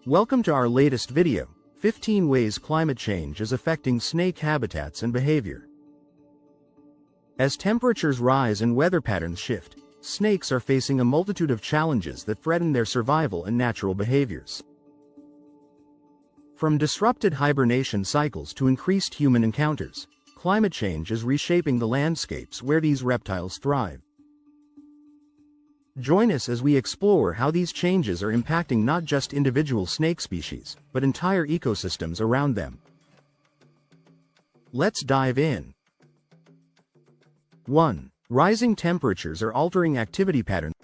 Welcome to our latest video, 15 Ways Climate Change is Affecting Snake Habitats and Behavior. As temperatures rise and weather patterns shift, snakes are facing a multitude of challenges that threaten their survival and natural behaviors. From disrupted hibernation cycles to increased human encounters, climate change is reshaping the landscapes where these reptiles thrive. Join us as we explore how these changes are impacting not just individual snake species, but entire ecosystems around them. Let's dive in. 1. Rising temperatures are altering activity patterns.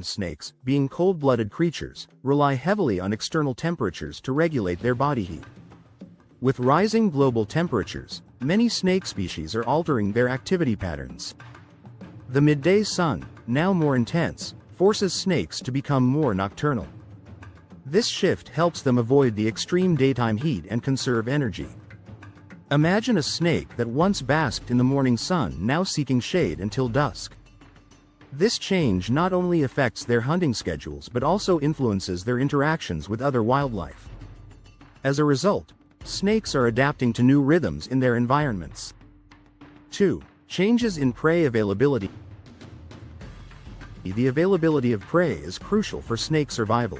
Snakes, being cold-blooded creatures, rely heavily on external temperatures to regulate their body heat. With rising global temperatures, many snake species are altering their activity patterns. The midday sun, now more intense, forces snakes to become more nocturnal. This shift helps them avoid the extreme daytime heat and conserve energy. Imagine a snake that once basked in the morning sun now seeking shade until dusk. This change not only affects their hunting schedules but also influences their interactions with other wildlife. As a result, snakes are adapting to new rhythms in their environments. 2. Changes in prey availability. The availability of prey is crucial for snake survival.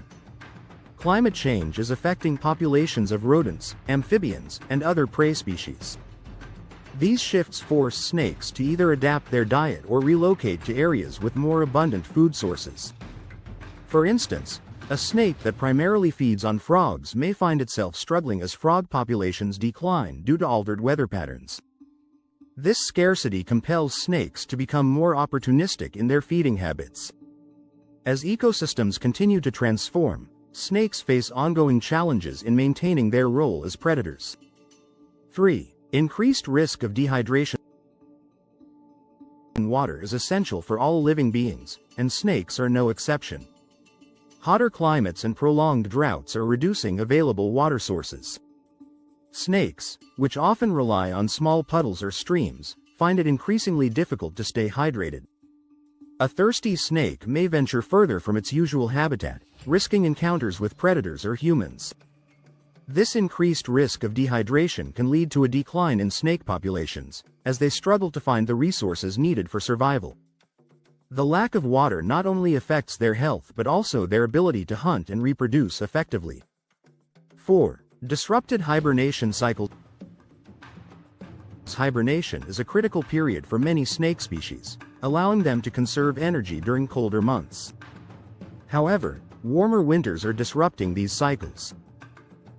Climate change is affecting populations of rodents, amphibians, and other prey species. These shifts force snakes to either adapt their diet or relocate to areas with more abundant food sources. For instance, a snake that primarily feeds on frogs may find itself struggling as frog populations decline due to altered weather patterns. This scarcity compels snakes to become more opportunistic in their feeding habits. As ecosystems continue to transform, snakes face ongoing challenges in maintaining their role as predators. 3. Increased risk of dehydration. Water is essential for all living beings, and snakes are no exception. Hotter climates and prolonged droughts are reducing available water sources. Snakes, which often rely on small puddles or streams, find it increasingly difficult to stay hydrated. A thirsty snake may venture further from its usual habitat, risking encounters with predators or humans. This increased risk of dehydration can lead to a decline in snake populations, as they struggle to find the resources needed for survival. The lack of water not only affects their health but also their ability to hunt and reproduce effectively. 4. Disrupted hibernation cycle. Hibernation is a critical period for many snake species, allowing them to conserve energy during colder months. However, warmer winters are disrupting these cycles.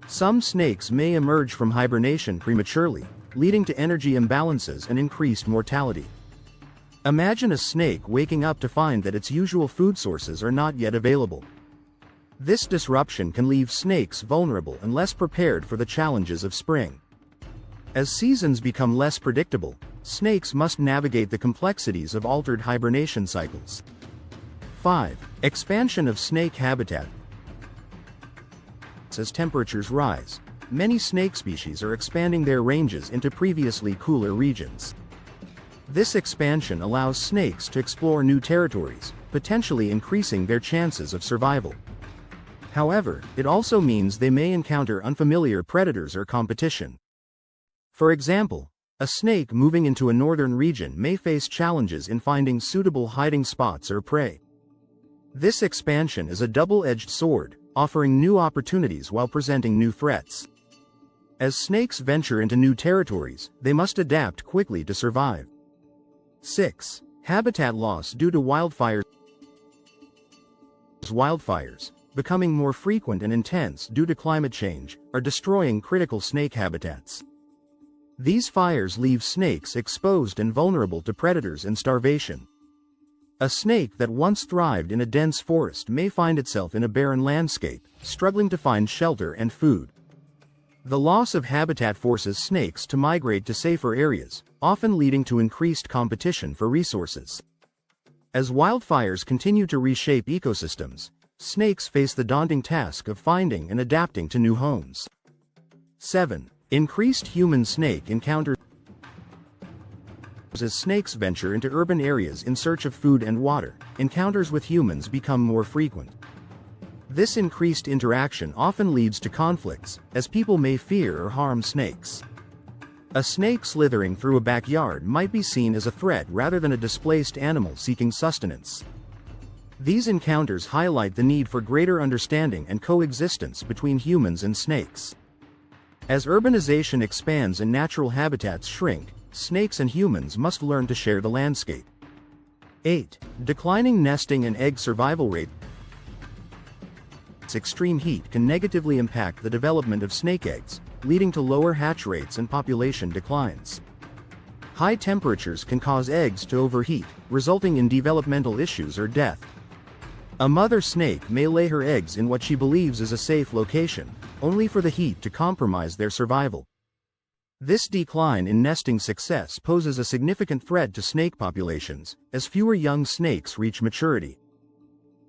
Some snakes may emerge from hibernation prematurely, leading to energy imbalances and increased mortality. Imagine a snake waking up to find that its usual food sources are not yet available. This disruption can leave snakes vulnerable and less prepared for the challenges of spring. As seasons become less predictable, snakes must navigate the complexities of altered hibernation cycles. 5. Expansion of snake habitat. As temperatures rise, many snake species are expanding their ranges into previously cooler regions. This expansion allows snakes to explore new territories, potentially increasing their chances of survival. However, it also means they may encounter unfamiliar predators or competition. For example, a snake moving into a northern region may face challenges in finding suitable hiding spots or prey. This expansion is a double-edged sword, offering new opportunities while presenting new threats. As snakes venture into new territories, they must adapt quickly to survive. 6. Habitat loss due to wildfires. Wildfires, becoming more frequent and intense due to climate change, are destroying critical snake habitats. These fires leave snakes exposed and vulnerable to predators and starvation. A snake that once thrived in a dense forest may find itself in a barren landscape, struggling to find shelter and food. The loss of habitat forces snakes to migrate to safer areas, often leading to increased competition for resources. As wildfires continue to reshape ecosystems, snakes face the daunting task of finding and adapting to new homes. 7. Increased human-snake encounters. As snakes venture into urban areas in search of food and water, encounters with humans become more frequent. This increased interaction often leads to conflicts, as people may fear or harm snakes. A snake slithering through a backyard might be seen as a threat rather than a displaced animal seeking sustenance. These encounters highlight the need for greater understanding and coexistence between humans and snakes. As urbanization expands and natural habitats shrink, snakes and humans must learn to share the landscape. 8. Declining nesting and egg survival rate. Extreme heat can negatively impact the development of snake eggs, leading to lower hatch rates and population declines. High temperatures can cause eggs to overheat, resulting in developmental issues or death. A mother snake may lay her eggs in what she believes is a safe location, only for the heat to compromise their survival. This decline in nesting success poses a significant threat to snake populations, as fewer young snakes reach maturity.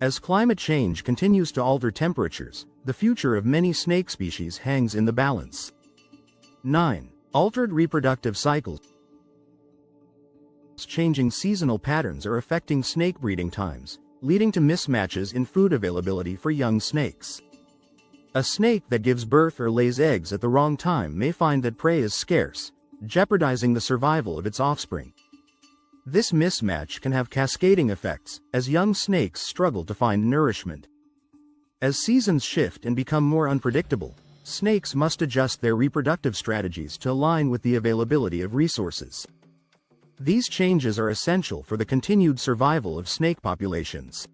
As climate change continues to alter temperatures, the future of many snake species hangs in the balance. 9. Altered reproductive cycles. Changing seasonal patterns are affecting snake breeding times, leading to mismatches in food availability for young snakes. A snake that gives birth or lays eggs at the wrong time may find that prey is scarce, jeopardizing the survival of its offspring. This mismatch can have cascading effects, as young snakes struggle to find nourishment. As seasons shift and become more unpredictable, snakes must adjust their reproductive strategies to align with the availability of resources. These changes are essential for the continued survival of snake populations.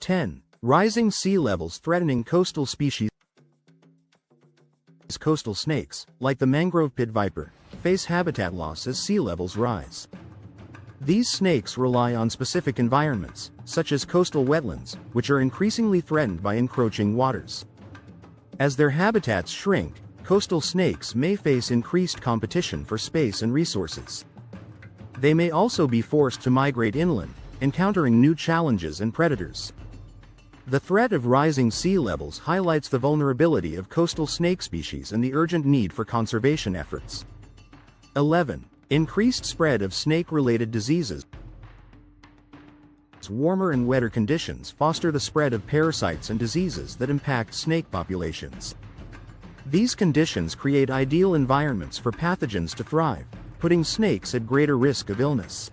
10. Rising sea levels threatening coastal species. Coastal snakes, like the mangrove pit viper, face habitat loss as sea levels rise. These snakes rely on specific environments, such as coastal wetlands, which are increasingly threatened by encroaching waters. As their habitats shrink, coastal snakes may face increased competition for space and resources. They may also be forced to migrate inland, encountering new challenges and predators. The threat of rising sea levels highlights the vulnerability of coastal snake species and the urgent need for conservation efforts. 11. Increased spread of snake-related diseases. Warmer and wetter conditions foster the spread of parasites and diseases that impact snake populations. These conditions create ideal environments for pathogens to thrive, putting snakes at greater risk of illness.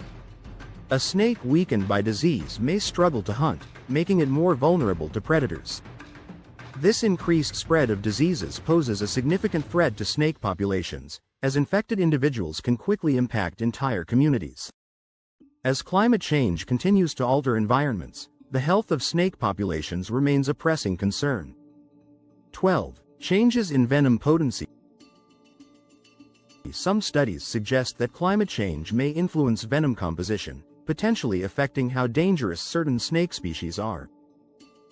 A snake weakened by disease may struggle to hunt, making it more vulnerable to predators. This increased spread of diseases poses a significant threat to snake populations, as infected individuals can quickly impact entire communities. As climate change continues to alter environments, the health of snake populations remains a pressing concern. 12. Changes in venom potency. Some studies suggest that climate change may influence venom composition, potentially affecting how dangerous certain snake species are.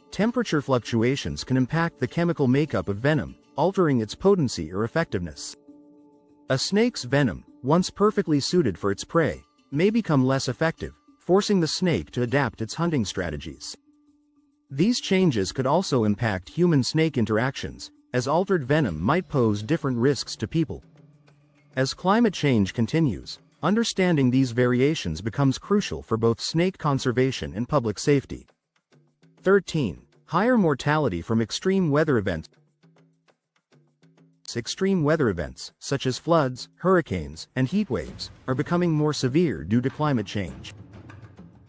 Temperature fluctuations can impact the chemical makeup of venom, altering its potency or effectiveness. A snake's venom, once perfectly suited for its prey, may become less effective, forcing the snake to adapt its hunting strategies. These changes could also impact human-snake interactions, as altered venom might pose different risks to people. As climate change continues, understanding these variations becomes crucial for both snake conservation and public safety. 13. Higher mortality from extreme weather events. Extreme weather events, such as floods, hurricanes, and heat waves, are becoming more severe due to climate change.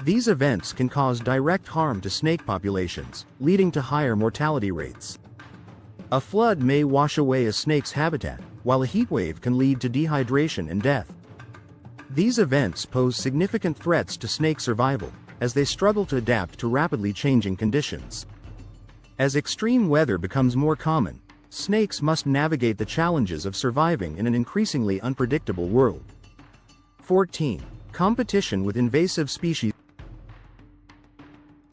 These events can cause direct harm to snake populations, leading to higher mortality rates. A flood may wash away a snake's habitat, while a heat wave can lead to dehydration and death. These events pose significant threats to snake survival, as they struggle to adapt to rapidly changing conditions. As extreme weather becomes more common, snakes must navigate the challenges of surviving in an increasingly unpredictable world. 14. Competition with invasive species.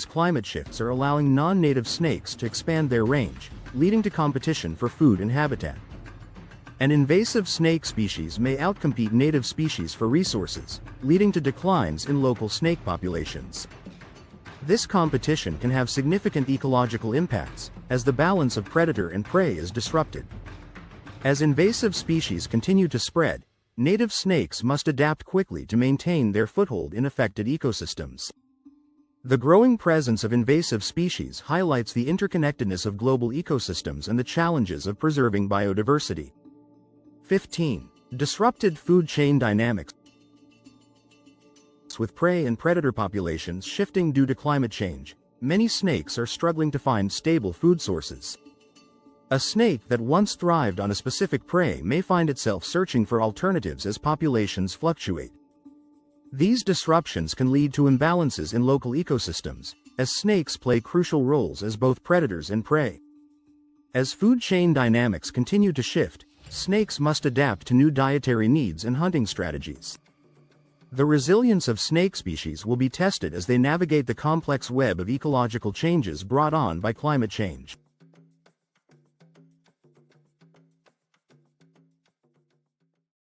Climate shifts are allowing non-native snakes to expand their range, leading to competition for food and habitat. An invasive snake species may outcompete native species for resources, leading to declines in local snake populations. This competition can have significant ecological impacts, as the balance of predator and prey is disrupted. As invasive species continue to spread, native snakes must adapt quickly to maintain their foothold in affected ecosystems. The growing presence of invasive species highlights the interconnectedness of global ecosystems and the challenges of preserving biodiversity. 15. Disrupted food chain dynamics. With prey and predator populations shifting due to climate change, many snakes are struggling to find stable food sources. A snake that once thrived on a specific prey may find itself searching for alternatives as populations fluctuate. These disruptions can lead to imbalances in local ecosystems, as snakes play crucial roles as both predators and prey. As food chain dynamics continue to shift, snakes must adapt to new dietary needs and hunting strategies. The resilience of snake species will be tested as they navigate the complex web of ecological changes brought on by climate change.